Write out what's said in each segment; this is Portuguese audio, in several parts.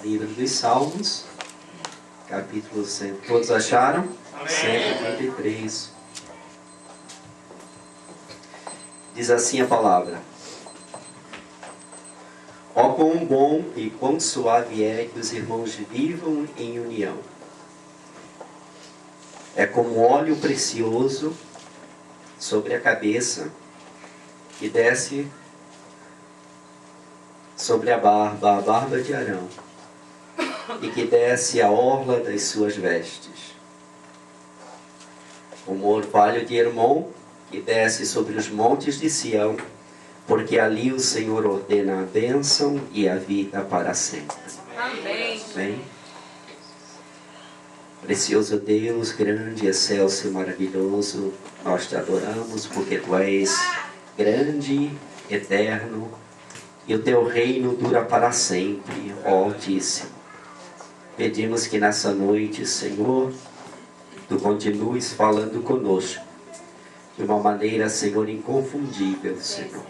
Livro dos Salmos, capítulo 100. Todos acharam? Amém. 133. Diz assim a palavra: ó, quão bom e quão suave é que os irmãos vivam em união. É como óleo precioso sobre a cabeça, que desce sobre a barba de Arão, e que desce a orla das suas vestes. Como o orvalho de Hermon, que desce sobre os montes de Sião, porque ali o Senhor ordena a bênção e a vida para sempre. Amém. Amém. Precioso Deus, grande, excelso e maravilhoso, nós te adoramos porque tu és grande, eterno, e o teu reino dura para sempre, ó Altíssimo. Pedimos que nessa noite, Senhor, tu continues falando conosco de uma maneira, Senhor, inconfundível, Senhor.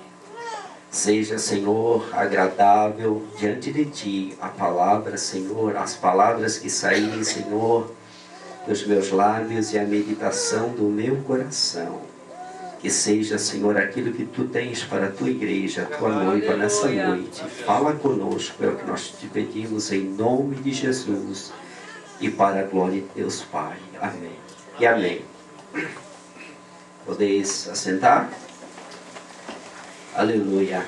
Seja, Senhor, agradável diante de ti a palavra, Senhor, as palavras que saírem, Senhor, dos meus lábios e a meditação do meu coração. Que seja, Senhor, aquilo que tu tens para a tua igreja, a tua noiva nessa noite. Fala conosco, é o que nós te pedimos em nome de Jesus e para a glória de Deus Pai. Amém e amém. Podeis assentar? Aleluia.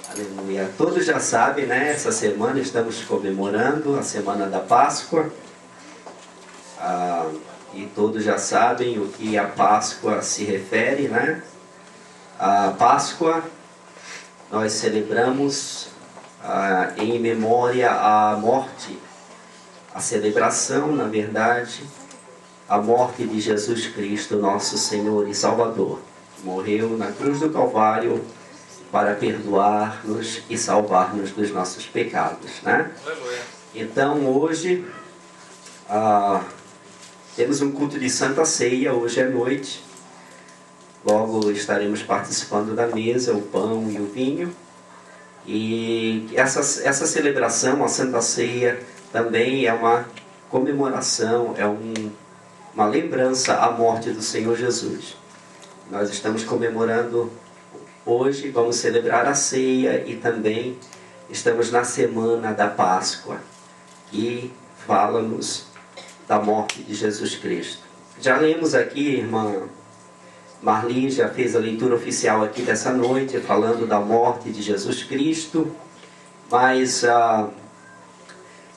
Aleluia. Todos já sabem, né? Essa semana estamos comemorando a Semana da Páscoa. E todos já sabem o que a Páscoa se refere, né? A Páscoa nós celebramos em memória à morte, a celebração, na verdade, a morte de Jesus Cristo, nosso Senhor e Salvador. Morreu na cruz do Calvário para perdoar-nos e salvar-nos dos nossos pecados, né? Então hoje temos um culto de Santa Ceia, hoje à noite. Logo estaremos participando da mesa, o pão e o vinho. E essa celebração, a Santa Ceia, também é uma comemoração, é uma lembrança à morte do Senhor Jesus. Nós estamos comemorando hoje, vamos celebrar a ceia e também estamos na semana da Páscoa, que fala-nos da morte de Jesus Cristo. Já lemos aqui, irmã Marli já fez a leitura oficial aqui dessa noite, falando da morte de Jesus Cristo, mas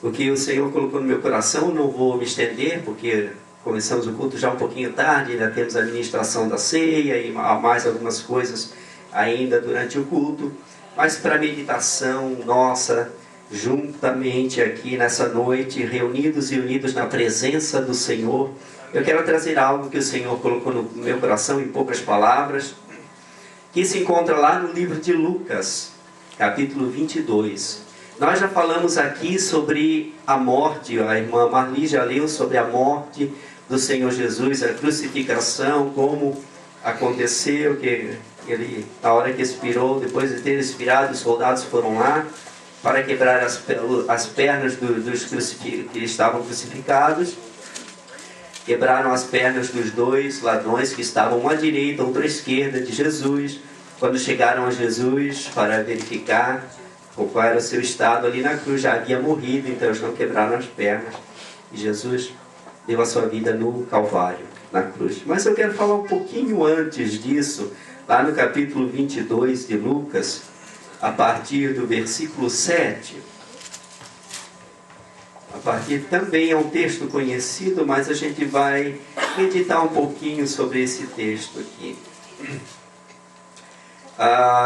o que o Senhor colocou no meu coração, não vou me estender, porque começamos o culto já um pouquinho tarde, ainda temos a administração da ceia e mais algumas coisas ainda durante o culto, mas para a meditação nossa, juntamente aqui nessa noite, reunidos e unidos na presença do Senhor, eu quero trazer algo que o Senhor colocou no meu coração em poucas palavras, que se encontra lá no livro de Lucas, capítulo 22. Nós já falamos aqui sobre a morte, a irmã Marli já leu sobre a morte do Senhor Jesus, a crucificação, como aconteceu, que ele, na hora que expirou, depois de ter expirado, os soldados foram lá para quebrar as pernas dos que estavam crucificados. Quebraram as pernas dos dois ladrões que estavam uma à direita, outra à esquerda de Jesus. Quando chegaram a Jesus para verificar qual era o seu estado ali na cruz, já havia morrido, então eles não quebraram as pernas. E Jesus deu a sua vida no Calvário, na cruz. Mas eu quero falar um pouquinho antes disso, lá no capítulo 22 de Lucas, a partir do versículo 7. A partir também é um texto conhecido, mas a gente vai meditar um pouquinho sobre esse texto aqui.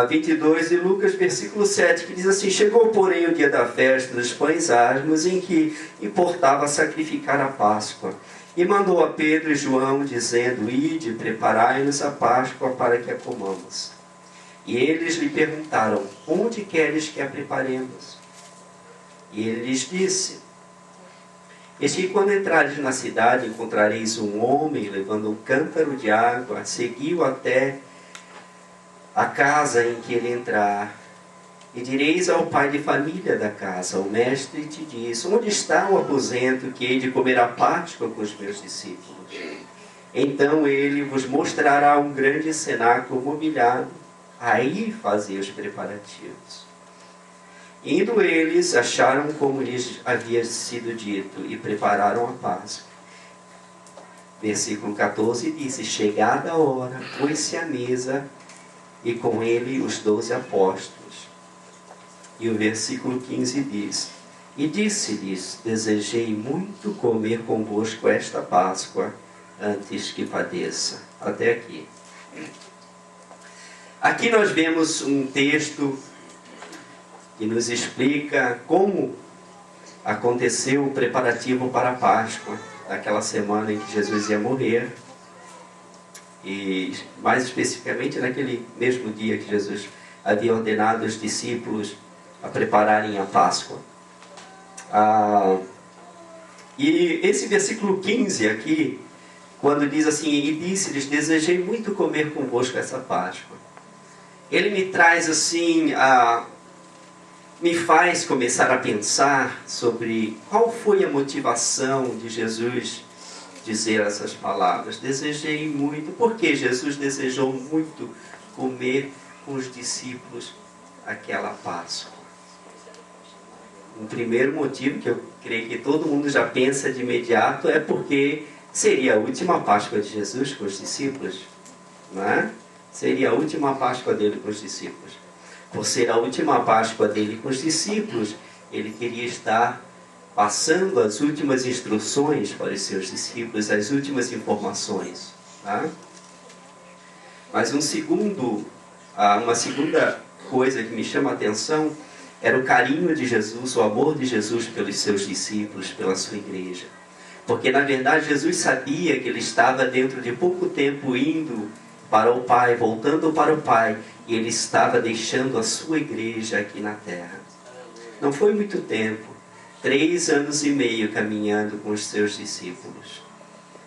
22 de Lucas, versículo 7, que diz assim: chegou, porém, o dia da festa dos pães asmos, em que importava sacrificar a Páscoa. E mandou a Pedro e João, dizendo: ide, preparai-nos a Páscoa para que a comamos. E eles lhe perguntaram: onde queres que a preparemos? E ele lhes disse: eis que quando entrares na cidade, encontrareis um homem levando um cântaro de água, segui-o até a casa em que ele entrar, E direis ao pai de família da casa: o mestre te diz: onde está o aposento que hei de comer a Páscoa com os meus discípulos? Então ele vos mostrará um grande cenáculo mobiliado, aí fazei os preparativos. Indo eles, acharam como lhes havia sido dito, e prepararam a Páscoa. Versículo 14 diz: chegada a hora, pôs-se à mesa, e com ele os 12 apóstolos. E o versículo 15 diz: e disse-lhes: desejei muito comer convosco esta Páscoa, antes que padeça. Até aqui. Aqui nós vemos um texto que nos explica como aconteceu o preparativo para a Páscoa, naquela semana em que Jesus ia morrer, e mais especificamente naquele mesmo dia que Jesus havia ordenado os discípulos a prepararem a Páscoa. E esse versículo 15 aqui, quando diz assim: e disse-lhes: desejei muito comer convosco essa Páscoa, ele me traz assim, me faz começar a pensar sobre qual foi a motivação de Jesus dizer essas palavras. Desejei muito. Por que Jesus desejou muito comer com os discípulos aquela Páscoa? Um primeiro motivo, que eu creio que todo mundo já pensa de imediato, é porque seria a última Páscoa de Jesus com os discípulos, não é? Seria a última Páscoa dele com os discípulos. Por ser a última Páscoa dele com os discípulos, ele queria estar passando as últimas instruções para os seus discípulos, as últimas informações. Tá? Mas uma segunda coisa que me chama a atenção era o carinho de Jesus, o amor de Jesus pelos seus discípulos, pela sua igreja. Porque, na verdade, Jesus sabia que ele estava dentro de pouco tempo indo para o Pai, voltando para o Pai, e ele estava deixando a sua igreja aqui na terra. Não foi muito tempo, 3 anos e meio caminhando com os seus discípulos.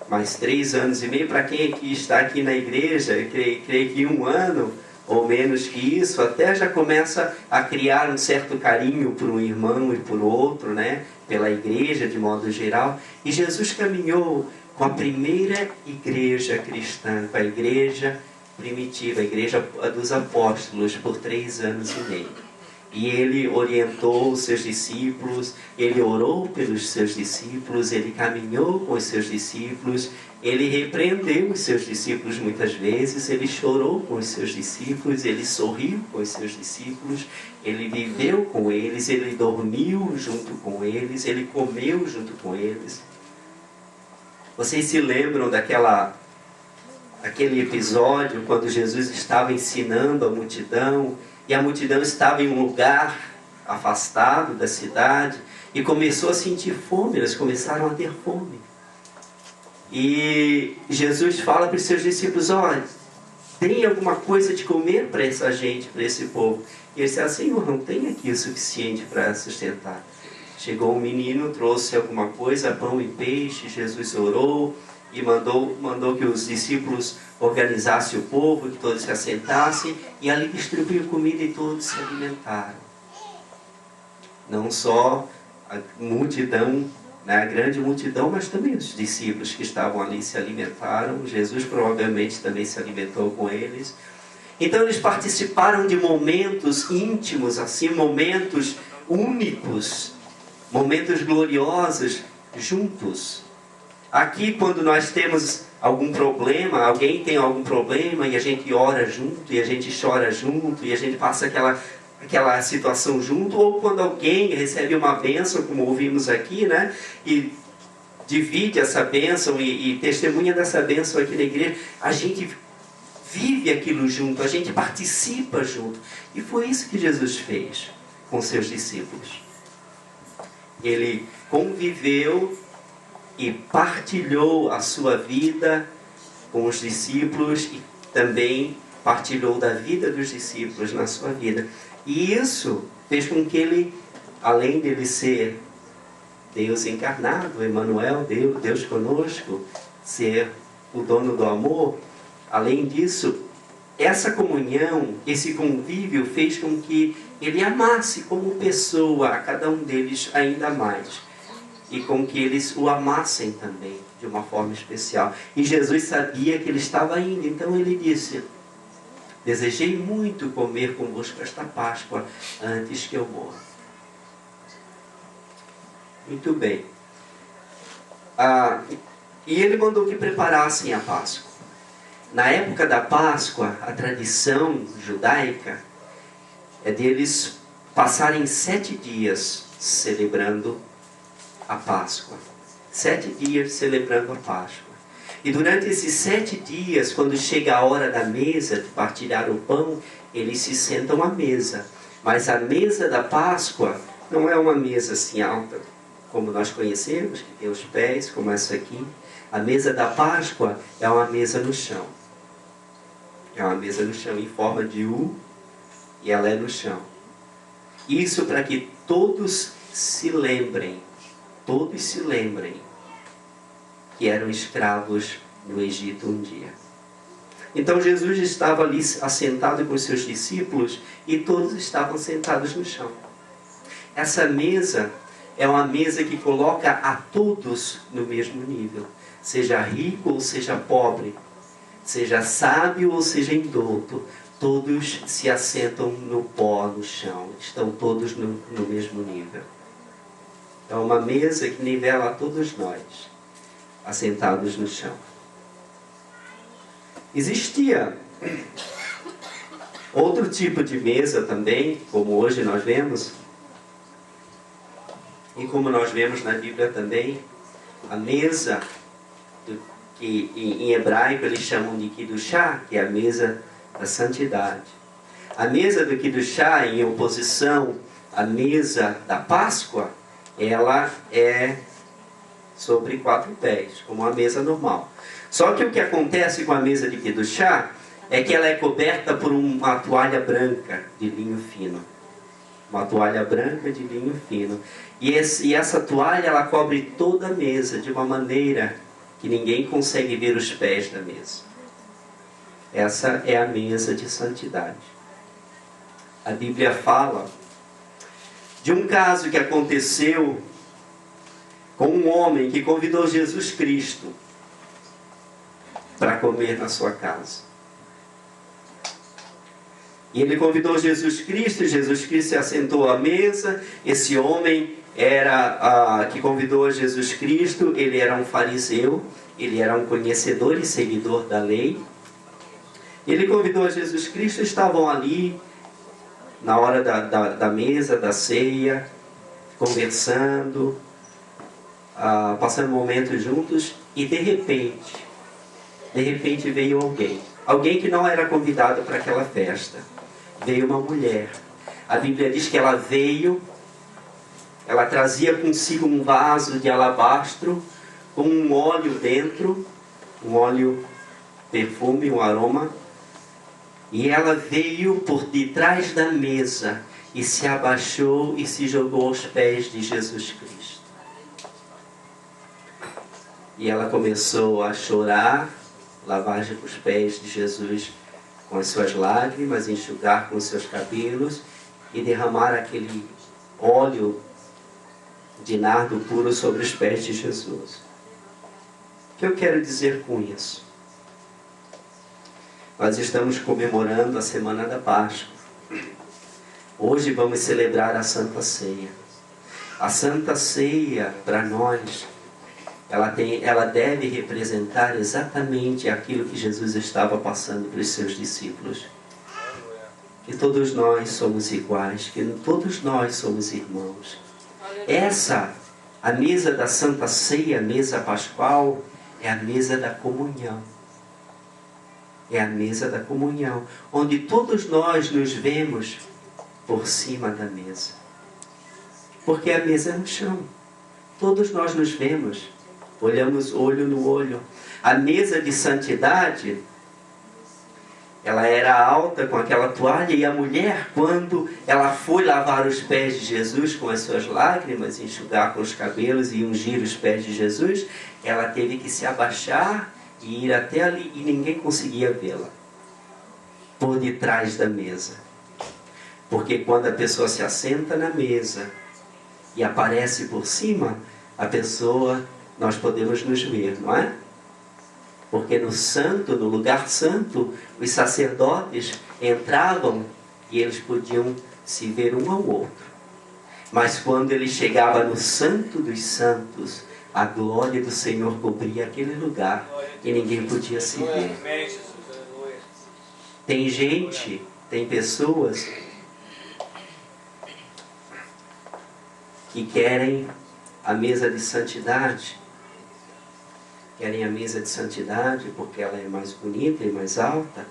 Mas 3 anos e meio, para quem aqui está aqui na igreja, eu creio que 1 ano ou menos que isso, até já começa a criar um certo carinho por um irmão e por outro, né? Pela igreja de modo geral. E Jesus caminhou com a primeira igreja cristã, com a igreja primitiva, a igreja dos apóstolos, por 3 anos e meio. E ele orientou os seus discípulos, ele orou pelos seus discípulos, ele caminhou com os seus discípulos, ele repreendeu os seus discípulos muitas vezes, ele chorou com os seus discípulos, ele sorriu com os seus discípulos, ele viveu com eles, ele dormiu junto com eles, ele comeu junto com eles. Vocês se lembram daquele episódio quando Jesus estava ensinando a multidão, e a multidão estava em um lugar afastado da cidade e começou a sentir fome, eles começaram a ter fome. E Jesus fala para os seus discípulos: olha, tem alguma coisa de comer para essa gente, para esse povo. E eles disseram: Senhor, não tem aqui o suficiente para sustentar. Chegou um menino, trouxe alguma coisa, pão e peixe, Jesus orou e mandou que os discípulos organizassem o povo, que todos se assentassem, e ali distribuiu comida e todos se alimentaram. Não só a multidão, né, a grande multidão, mas também os discípulos que estavam ali se alimentaram. Jesus provavelmente também se alimentou com eles. Então eles participaram de momentos íntimos, assim, momentos únicos, momentos gloriosos juntos. Aqui, quando nós temos algum problema, alguém tem algum problema, e a gente ora junto, e a gente chora junto, e a gente passa aquela situação junto, ou quando alguém recebe uma bênção, como ouvimos aqui, né, e divide essa bênção e testemunha dessa bênção aqui na igreja, a gente vive aquilo junto, a gente participa junto. E foi isso que Jesus fez com seus discípulos. Ele conviveu e partilhou a sua vida com os discípulos e também partilhou da vida dos discípulos na sua vida. E isso fez com que ele, além de ele ser Deus encarnado, Emmanuel, Deus conosco, ser o dono do amor, além disso, essa comunhão, esse convívio fez com que ele amasse como pessoa a cada um deles ainda mais. E com que eles o amassem também, de uma forma especial. E Jesus sabia que ele estava indo, então ele disse: desejei muito comer convosco esta Páscoa antes que eu morra. Muito bem. E ele mandou que preparassem a Páscoa. Na época da Páscoa, a tradição judaica é deles passarem 7 dias celebrando a Páscoa. 7 dias celebrando a Páscoa. E durante esses 7 dias, quando chega a hora da mesa, de partilhar o pão, eles se sentam à mesa. Mas a mesa da Páscoa não é uma mesa assim alta, como nós conhecemos, que tem os pés, como essa aqui. A mesa da Páscoa é uma mesa no chão. É uma mesa no chão, em forma de U, e ela é no chão. Isso para que todos se lembrem que eram escravos no Egito um dia. Então Jesus estava ali assentado com os seus discípulos e todos estavam sentados no chão. Essa mesa é uma mesa que coloca a todos no mesmo nível, seja rico ou seja pobre, seja sábio ou seja indouto, todos se assentam no pó, no chão, estão todos no mesmo nível. É uma mesa que nivela a todos nós, assentados no chão. Existia outro tipo de mesa também, como hoje nós vemos, e como nós vemos na Bíblia também, a mesa, que em hebraico eles chamam de Kiddushá, que é a mesa da santidade. A mesa do Kiddushá, em oposição à mesa da Páscoa, ela é sobre 4 pés, como uma mesa normal. Só que o que acontece com a mesa de Kiddushá é que ela é coberta por uma toalha branca de linho fino. Uma toalha branca de linho fino. E essa toalha, ela cobre toda a mesa de uma maneira que ninguém consegue ver os pés da mesa. Essa é a mesa de santidade. A Bíblia fala de um caso que aconteceu com um homem que convidou Jesus Cristo para comer na sua casa. E ele convidou Jesus Cristo, e Jesus Cristo se assentou à mesa. Esse homem que convidou Jesus Cristo, ele era um fariseu, ele era um conhecedor e seguidor da lei. Ele convidou Jesus Cristo, estavam ali na hora da mesa, da ceia, conversando, passando momentos juntos, e de repente veio alguém que não era convidado para aquela festa. Veio uma mulher. A Bíblia diz que ela veio, ela trazia consigo um vaso de alabastro com um óleo dentro, um óleo, perfume, um aroma. E ela veio por detrás da mesa e se abaixou e se jogou aos pés de Jesus Cristo. E ela começou a chorar, lavar os pés de Jesus com as suas lágrimas, enxugar com os seus cabelos e derramar aquele óleo de nardo puro sobre os pés de Jesus. O que eu quero dizer com isso? Nós estamos comemorando a Semana da Páscoa. Hoje vamos celebrar a Santa Ceia. A Santa Ceia, para nós, ela deve representar exatamente aquilo que Jesus estava passando para os seus discípulos. Que todos nós somos iguais, que todos nós somos irmãos. A mesa da Santa Ceia, a mesa pascual, é a mesa da comunhão. É a mesa da comunhão, onde todos nós nos vemos por cima da mesa. Porque a mesa é no chão. Todos nós nos vemos, olhamos olho no olho. A mesa de santidade, ela era alta com aquela toalha, e a mulher, quando ela foi lavar os pés de Jesus com as suas lágrimas, enxugar com os cabelos e ungir os pés de Jesus, ela teve que se abaixar e ir até ali, e ninguém conseguia vê-la por detrás da mesa. Porque quando a pessoa se assenta na mesa e aparece por cima, a pessoa, nós podemos nos ver, não é? Porque no santo, no lugar santo, os sacerdotes entravam e eles podiam se ver um ao outro. Mas quando ele chegava no santo dos santos, a glória do Senhor cobria aquele lugar e ninguém podia se ver. Tem gente, tem pessoas que querem a mesa de santidade, querem a mesa de santidade porque ela é mais bonita e mais alta,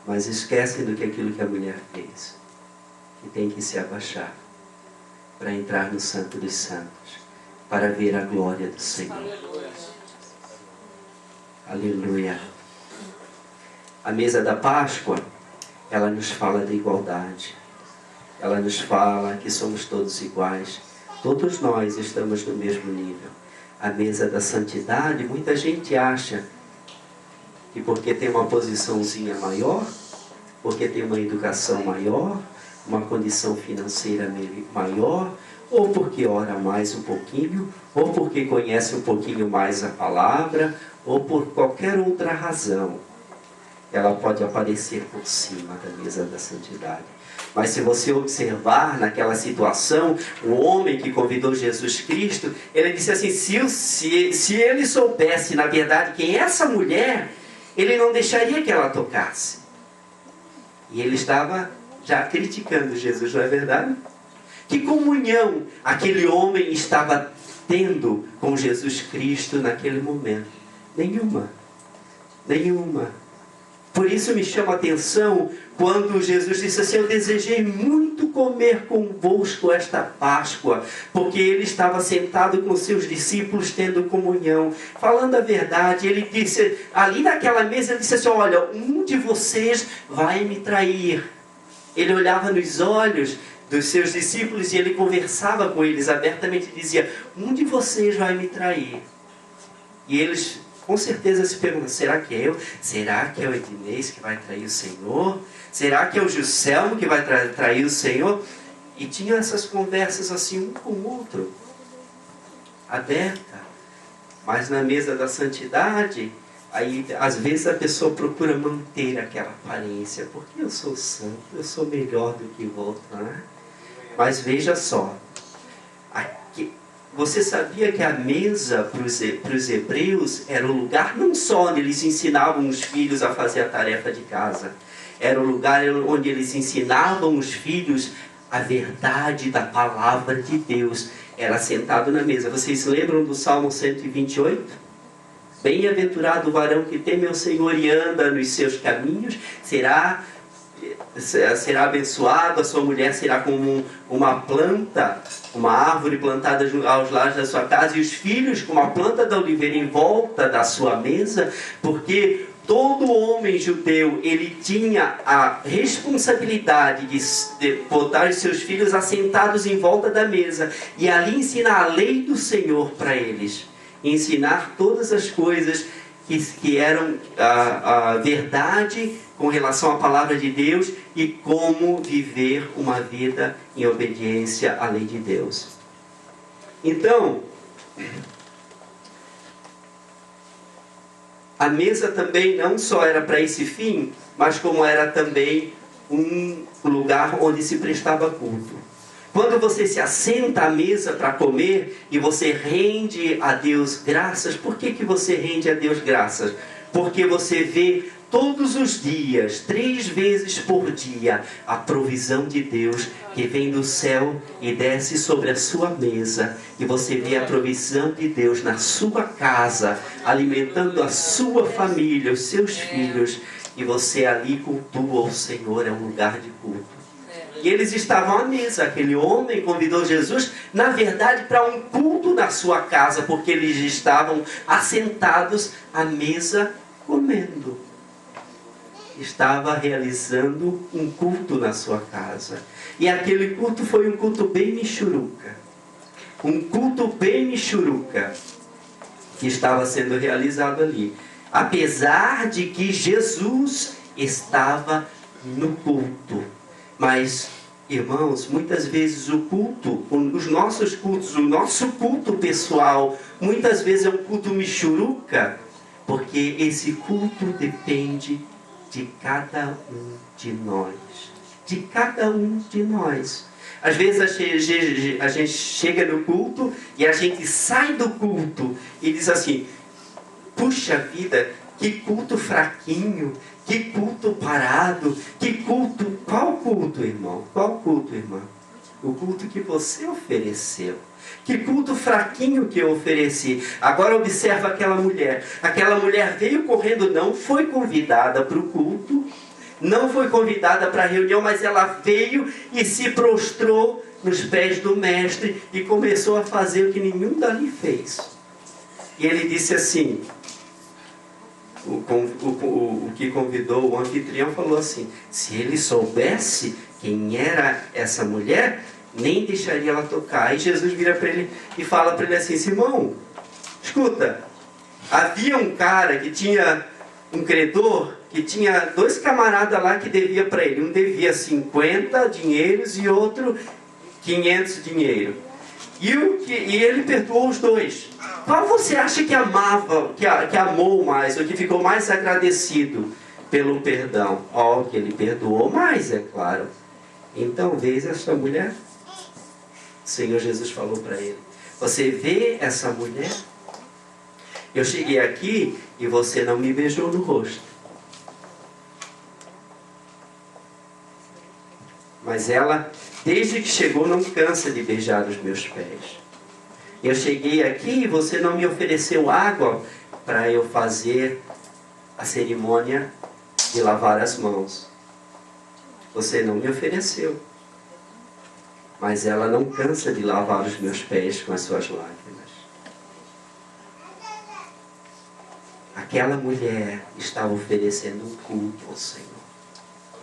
mas esquecem do que aquilo que a mulher fez, que tem que se abaixar para entrar no Santo dos Santos, para ver a glória do Senhor. Aleluia. A mesa da Páscoa, ela nos fala da igualdade. Ela nos fala que somos todos iguais. Todos nós estamos no mesmo nível. A mesa da santidade, muita gente acha que porque tem uma posiçãozinha maior, porque tem uma educação maior, uma condição financeira maior, ou porque ora mais um pouquinho, ou porque conhece um pouquinho mais a palavra, ou por qualquer outra razão, ela pode aparecer por cima da mesa da santidade. Mas se você observar naquela situação, o homem que convidou Jesus Cristo, ele disse assim, se ele soubesse, na verdade, quem é essa mulher, ele não deixaria que ela tocasse. E ele estava já criticando Jesus, não é verdade? Que comunhão aquele homem estava tendo com Jesus Cristo naquele momento? Nenhuma. Nenhuma. Por isso me chama a atenção quando Jesus disse assim, eu desejei muito comer convosco esta Páscoa, porque ele estava sentado com seus discípulos tendo comunhão, falando a verdade. Ele disse, ali naquela mesa, ele disse assim, olha, um de vocês vai me trair. Ele olhava nos olhos dos seus discípulos e ele conversava com eles abertamente e dizia, um de vocês vai me trair. E eles com certeza se perguntam, será que é eu? Será que é o Ednês que vai trair o Senhor? Será que é o Juscelmo que vai trair o Senhor? E tinham essas conversas assim um com o outro, aberta. Mas na mesa da santidade, aí às vezes a pessoa procura manter aquela aparência, porque eu sou santo, eu sou melhor do que o outro, né? Mas veja só, você sabia que a mesa para os hebreus era o lugar não só onde eles ensinavam os filhos a fazer a tarefa de casa, era o lugar onde eles ensinavam os filhos a verdade da palavra de Deus. Era sentado na mesa. Vocês lembram do Salmo 128? Bem-aventurado o varão que teme ao Senhor e anda nos seus caminhos, será abençoado, a sua mulher será como uma planta, uma árvore plantada aos lados da sua casa, e os filhos como a planta da oliveira em volta da sua mesa, porque todo homem judeu, ele tinha a responsabilidade de botar os seus filhos assentados em volta da mesa, e ali ensinar a lei do Senhor para eles, ensinar todas as coisas que eram a verdade com relação à palavra de Deus e como viver uma vida em obediência à lei de Deus. Então, a mesa também não só era para esse fim, mas como era também um lugar onde se prestava culto. Quando você se assenta à mesa para comer e você rende a Deus graças, por que você rende a Deus graças? Porque você vê todos os dias, 3 vezes por dia, a provisão de Deus que vem do céu e desce sobre a sua mesa. E você vê a provisão de Deus na sua casa, alimentando a sua família, os seus filhos. E você ali cultua o Senhor, é um lugar de culto. E eles estavam à mesa. Aquele homem convidou Jesus, na verdade, para um culto na sua casa, porque eles estavam assentados à mesa comendo. Estava realizando um culto na sua casa. E aquele culto foi um culto bem michuruca. Um culto bem michuruca que estava sendo realizado ali. Apesar de que Jesus estava no culto. Mas, irmãos, muitas vezes o culto, os nossos cultos, o nosso culto pessoal, muitas vezes é um culto michuruca, porque esse culto depende de cada um de nós. De cada um de nós. Às vezes a gente chega no culto e a gente sai do culto e diz assim: puxa vida, que culto fraquinho, que culto parado, que culto... Qual culto, irmão? Qual culto, irmã? O culto que você ofereceu. Que culto fraquinho que eu ofereci. Agora observa aquela mulher. Aquela mulher veio correndo, não foi convidada para o culto, não foi convidada para a reunião, mas ela veio e se prostrou nos pés do mestre e começou a fazer o que nenhum dali fez. E ele disse assim, o que convidou, o anfitrião falou assim: se ele soubesse quem era essa mulher, nem deixaria ela tocar. Aí Jesus vira para ele e fala para ele assim: Simão, escuta, havia um cara que tinha um credor, que tinha 2 camaradas lá que devia para ele. Um devia 50 dinheiros e outro 500 dinheiro. E ele perdoou os 2. Qual você acha que amava, que amou mais, ou que ficou mais agradecido pelo perdão? Ó, que ele perdoou mais, é claro. Então, vês essa mulher? O Senhor Jesus falou para ele: você vê essa mulher? Eu cheguei aqui e você não me beijou no rosto. Mas ela, desde que chegou, não cansa de beijar os meus pés. Eu cheguei aqui e você não me ofereceu água para eu fazer a cerimônia de lavar as mãos. Você não me ofereceu. Mas ela não cansa de lavar os meus pés com as suas lágrimas. Aquela mulher estava oferecendo um culto ao Senhor.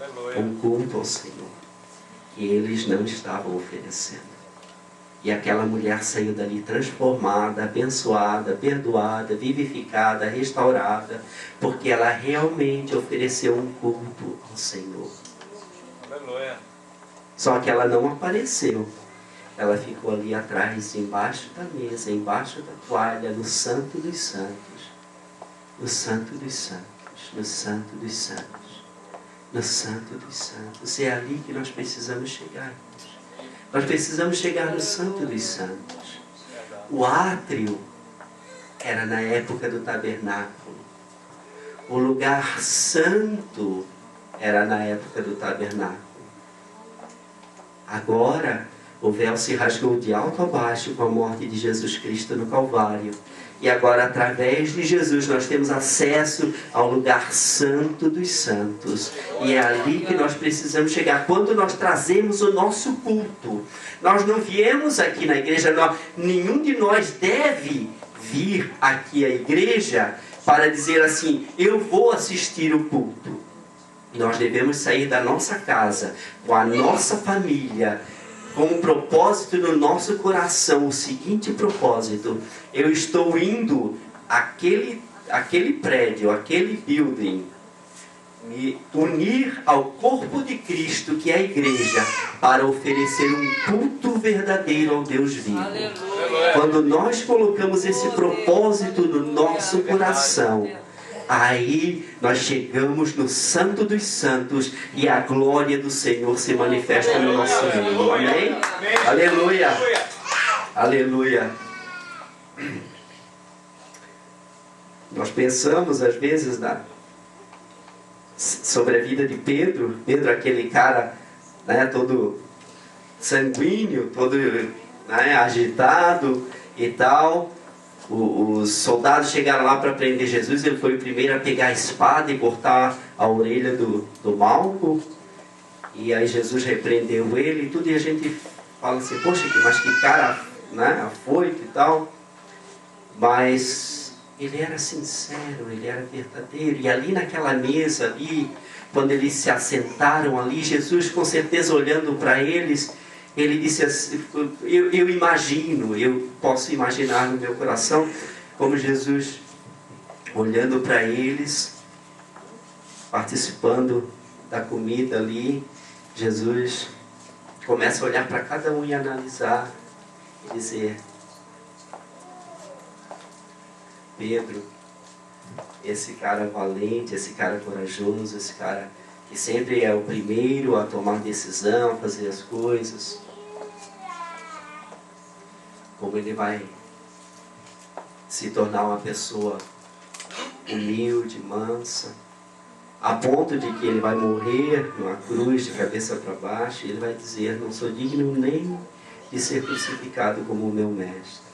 Aleluia. Um culto ao Senhor que eles não estavam oferecendo. E aquela mulher saiu dali transformada, abençoada, perdoada, vivificada, restaurada, porque ela realmente ofereceu um culto ao Senhor. Aleluia. Só que ela não apareceu. Ela ficou ali atrás, embaixo da mesa, embaixo da toalha, no Santo dos Santos. No Santo dos Santos, no Santo dos Santos, no Santo dos Santos. É ali que nós precisamos chegar. Nós precisamos chegar no Santo dos Santos. O átrio era na época do tabernáculo. O lugar santo era na época do tabernáculo. Agora, o véu se rasgou de alto a baixo com a morte de Jesus Cristo no Calvário. E agora, através de Jesus, nós temos acesso ao lugar santo dos santos. E é ali que nós precisamos chegar. Quando nós trazemos o nosso culto, nós não viemos aqui na igreja, nenhum de nós deve vir aqui à igreja para dizer assim: eu vou assistir o culto. Nós devemos sair da nossa casa, com a nossa família, com um propósito no nosso coração, o seguinte propósito: eu estou indo àquele prédio, àquele building, me unir ao corpo de Cristo, que é a igreja, para oferecer um culto verdadeiro ao Deus vivo. Aleluia. Quando nós colocamos esse propósito no nosso coração, aí nós chegamos no Santo dos Santos e a glória do Senhor se manifesta no nosso meio. Amém? Aleluia! Aleluia! Nós pensamos às vezes sobre a vida de Pedro. Pedro, aquele cara, né, todo sanguíneo, todo, né, agitado e tal. Os soldados chegaram lá para prender Jesus. Ele foi o primeiro a pegar a espada e cortar a orelha do Malco. E aí Jesus repreendeu ele e tudo. E a gente fala assim: poxa, mas que cara, né, afoito e tal. Mas ele era sincero, ele era verdadeiro. E ali naquela mesa, ali, quando eles se assentaram ali, Jesus com certeza olhando para eles, ele disse assim, eu posso imaginar no meu coração, como Jesus olhando para eles participando da comida ali, Jesus começa a olhar para cada um e analisar e dizer: Pedro, esse cara valente, esse cara corajoso, esse cara que sempre é o primeiro a tomar decisão, a fazer as coisas, como ele vai se tornar uma pessoa humilde, mansa, a ponto de que ele vai morrer numa cruz de cabeça para baixo, e ele vai dizer: não sou digno nem de ser crucificado como o meu mestre.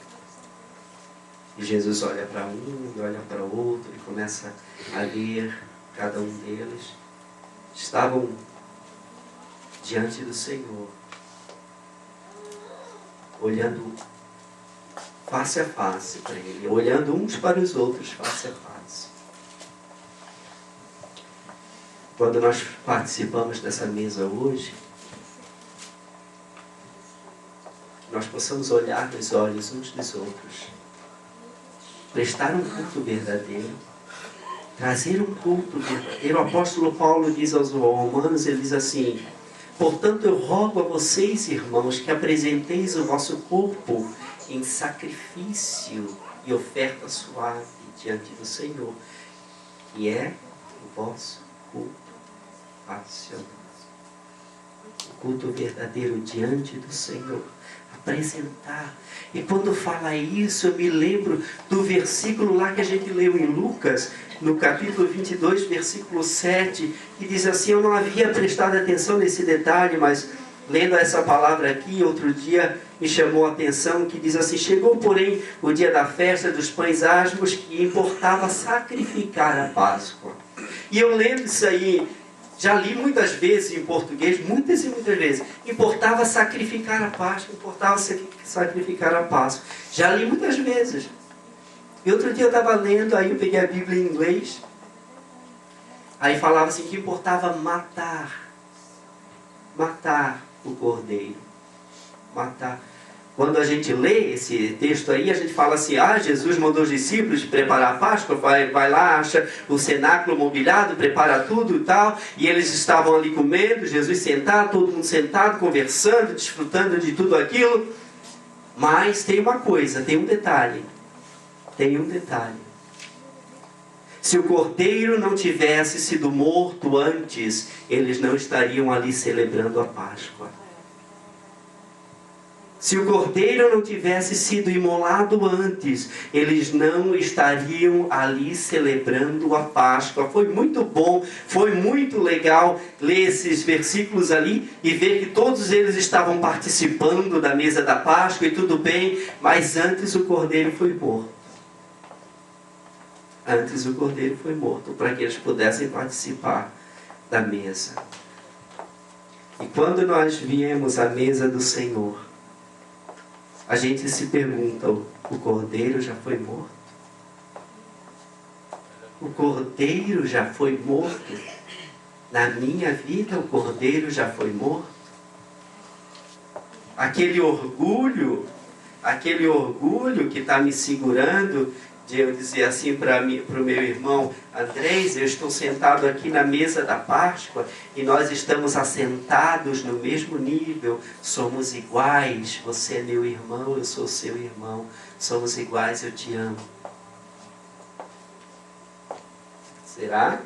E Jesus olha para um e olha para outro e começa a ler cada um deles. Estavam diante do Senhor, olhando face a face para Ele, olhando uns para os outros face a face. Quando nós participamos dessa mesa hoje, nós possamos olhar nos olhos uns dos outros, prestar um culto verdadeiro, trazer um culto verdadeiro. O apóstolo Paulo diz aos romanos, ele diz assim: portanto eu rogo a vocês, irmãos, que apresenteis o vosso corpo em sacrifício e oferta suave diante do Senhor, que é o vosso culto racional. O culto verdadeiro diante do Senhor. Apresentar. E quando fala isso, eu me lembro do versículo lá que a gente leu em Lucas, no capítulo 22, versículo 7, que diz assim: eu não havia prestado atenção nesse detalhe, mas lendo essa palavra aqui, outro dia me chamou a atenção, que diz assim: chegou, porém, o dia da festa dos pães asmos, que importava sacrificar a Páscoa. E eu lendo isso aí, já li muitas vezes em português, muitas e muitas vezes. Importava sacrificar a Páscoa, importava sacrificar a Páscoa. Já li muitas vezes. E outro dia eu estava lendo, aí eu peguei a Bíblia em inglês. Aí falava assim que importava matar o cordeiro. Matar. Quando a gente lê esse texto aí, a gente fala assim: Jesus mandou os discípulos preparar a Páscoa, vai lá, acha o cenáculo mobiliado, prepara tudo e tal, e eles estavam ali comendo, Jesus sentado, todo mundo sentado, conversando, desfrutando de tudo aquilo. Mas tem uma coisa, tem um detalhe. Se o cordeiro não tivesse sido morto antes, eles não estariam ali celebrando a Páscoa. Se o cordeiro não tivesse sido imolado antes, eles não estariam ali celebrando a Páscoa. Foi muito bom, foi muito legal ler esses versículos ali e ver que todos eles estavam participando da mesa da Páscoa e tudo bem, mas antes o cordeiro foi morto. Antes o cordeiro foi morto, para que eles pudessem participar da mesa. E quando nós viemos à mesa do Senhor, a gente se pergunta: o cordeiro já foi morto? O cordeiro já foi morto? Na minha vida o cordeiro já foi morto? Aquele orgulho que está me segurando, de eu dizer assim para o meu irmão Andrés: eu estou sentado aqui na mesa da Páscoa e nós estamos assentados no mesmo nível, somos iguais, você é meu irmão, eu sou seu irmão, somos iguais, eu te amo. Será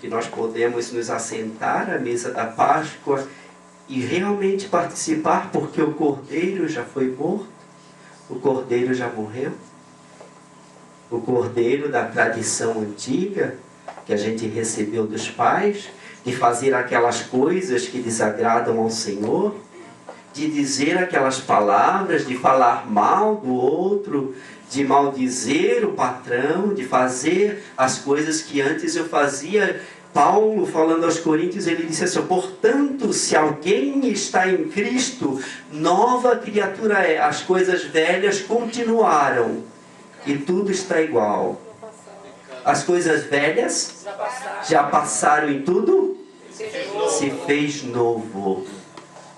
que nós podemos nos assentar à mesa da Páscoa e realmente participar, porque o cordeiro já foi morto? O cordeiro já morreu? O cordeiro da tradição antiga, que a gente recebeu dos pais, de fazer aquelas coisas que desagradam ao Senhor, de dizer aquelas palavras, de falar mal do outro, de maldizer o patrão, de fazer as coisas que antes eu fazia. Paulo, falando aos Coríntios, ele disse assim: portanto, se alguém está em Cristo, nova criatura é, as coisas velhas continuaram e tudo está igual. As coisas velhas já passaram e tudo se fez novo.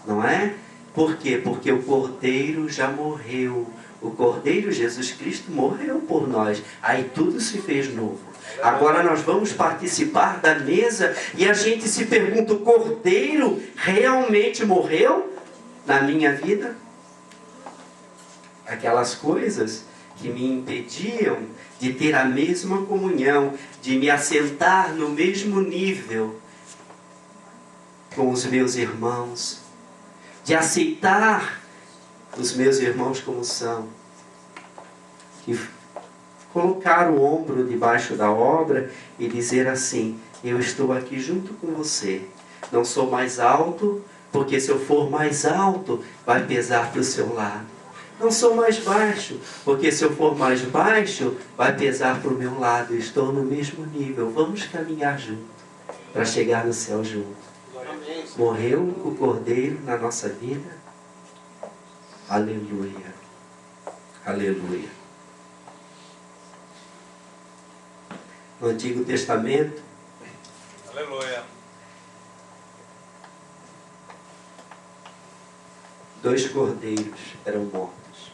Não é? Por quê? Porque o Cordeiro já morreu. O Cordeiro Jesus Cristo morreu por nós. Aí tudo se fez novo. Agora nós vamos participar da mesa e a gente se pergunta, o Cordeiro realmente morreu na minha vida? Aquelas coisas que me impediam de ter a mesma comunhão, de me assentar no mesmo nível com os meus irmãos, de aceitar os meus irmãos como são, que colocar o ombro debaixo da obra e dizer assim, eu estou aqui junto com você, não sou mais alto, porque se eu for mais alto, vai pesar para o seu lado. Não sou mais baixo, porque se eu for mais baixo, vai pesar para o meu lado. Estou no mesmo nível. Vamos caminhar junto, para chegar no céu junto. Morreu o Cordeiro na nossa vida? Aleluia. Aleluia. No Antigo Testamento, aleluia, 2 cordeiros eram mortos.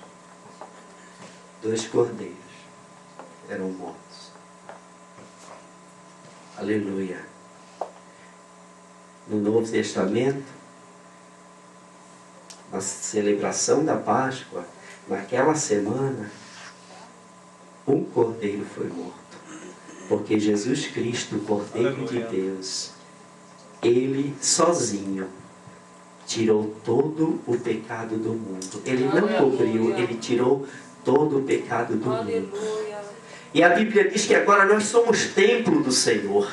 2 cordeiros eram mortos. Aleluia. No Novo Testamento, na celebração da Páscoa, naquela semana, um cordeiro foi morto. Porque Jesus Cristo, o Cordeiro de Deus, Ele sozinho tirou todo o pecado do mundo. Ele não cobriu, Ele tirou todo o pecado do mundo. E a Bíblia diz que agora nós somos templo do Senhor.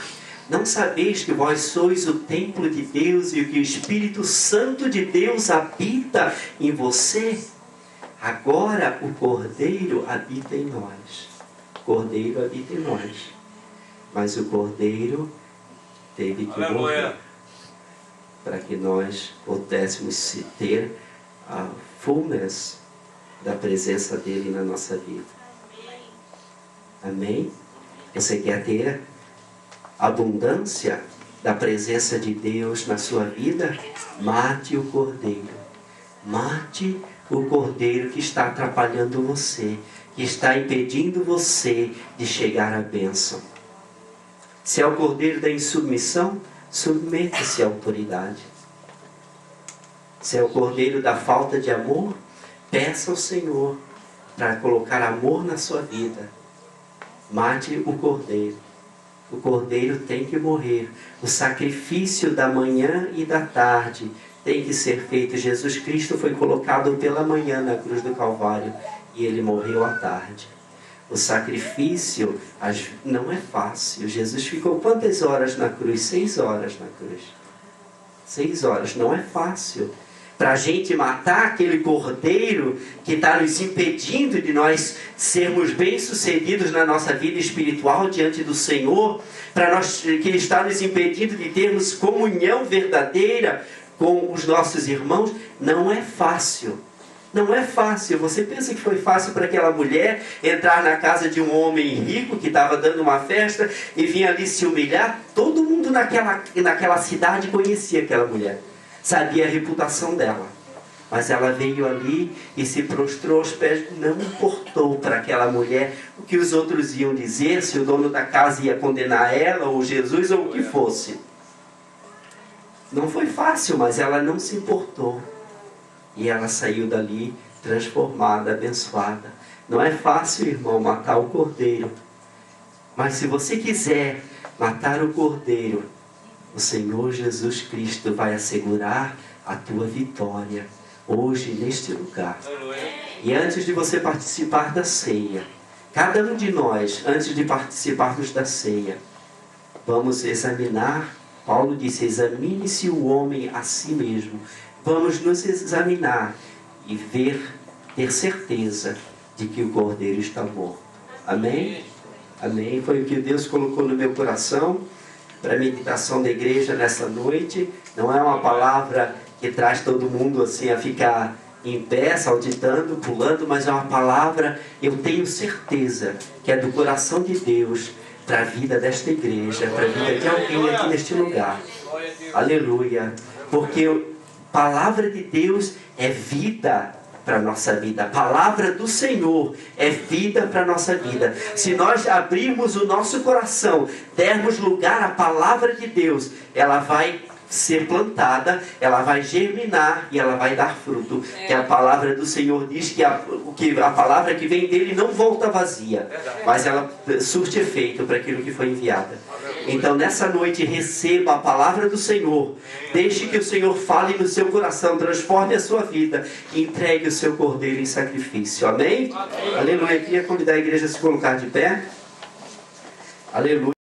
Não sabeis que vós sois o templo de Deus e que o Espírito Santo de Deus habita em você? Agora o Cordeiro habita em nós. O Cordeiro habita em nós. Mas o Cordeiro teve que morrer para que nós pudéssemos ter a fullness da presença dele na nossa vida. Amém? Você quer ter abundância da presença de Deus na sua vida? Mate o Cordeiro. Mate o Cordeiro que está atrapalhando você, que está impedindo você de chegar à bênção. Se é o Cordeiro da insubmissão, submeta-se à autoridade. Se é o Cordeiro da falta de amor, peça ao Senhor para colocar amor na sua vida. Mate o Cordeiro. O Cordeiro tem que morrer. O sacrifício da manhã e da tarde tem que ser feito. Jesus Cristo foi colocado pela manhã na cruz do Calvário e Ele morreu à tarde. O sacrifício não é fácil. Jesus ficou quantas horas na cruz? 6 horas na cruz. 6 horas. Não é fácil. Para a gente matar aquele cordeiro que está nos impedindo de nós sermos bem-sucedidos na nossa vida espiritual diante do Senhor, que Ele está nos impedindo de termos comunhão verdadeira com os nossos irmãos, não é fácil. Não é fácil. Você pensa que foi fácil para aquela mulher entrar na casa de um homem rico que estava dando uma festa e vinha ali se humilhar? Todo mundo naquela cidade conhecia aquela mulher. Sabia a reputação dela. Mas ela veio ali e se prostrou aos pés. Não importou para aquela mulher o que os outros iam dizer, se o dono da casa ia condenar ela, ou Jesus, ou o que fosse. Não foi fácil, mas ela não se importou. E ela saiu dali transformada, abençoada. Não é fácil, irmão, matar o cordeiro. Mas se você quiser matar o cordeiro, o Senhor Jesus Cristo vai assegurar a tua vitória hoje neste lugar. E antes de você participar da ceia, cada um de nós, antes de participarmos da ceia, vamos examinar. Paulo disse, examine-se o homem a si mesmo. Vamos nos examinar e ter certeza de que o Cordeiro está morto. Amém? Amém? Foi o que Deus colocou no meu coração para a meditação da igreja nessa noite. Não é uma palavra que traz todo mundo assim a ficar em pé, saltitando, pulando, mas é uma palavra, eu tenho certeza, que é do coração de Deus para a vida desta igreja, para a vida de alguém aqui neste lugar. Aleluia. Porque Palavra de Deus é vida para a nossa vida. A palavra do Senhor é vida para a nossa vida. Se nós abrirmos o nosso coração, dermos lugar à palavra de Deus, ela vai ser plantada, ela vai germinar e ela vai dar fruto. Que a palavra do Senhor diz que a palavra que vem dele não volta vazia, mas ela surte efeito para aquilo que foi enviada. Então nessa noite receba a palavra do Senhor, deixe que o Senhor fale no seu coração, transforme a sua vida e entregue o seu cordeiro em sacrifício. Amém? Aleluia. Eu queria convidar a igreja a se colocar de pé. Aleluia.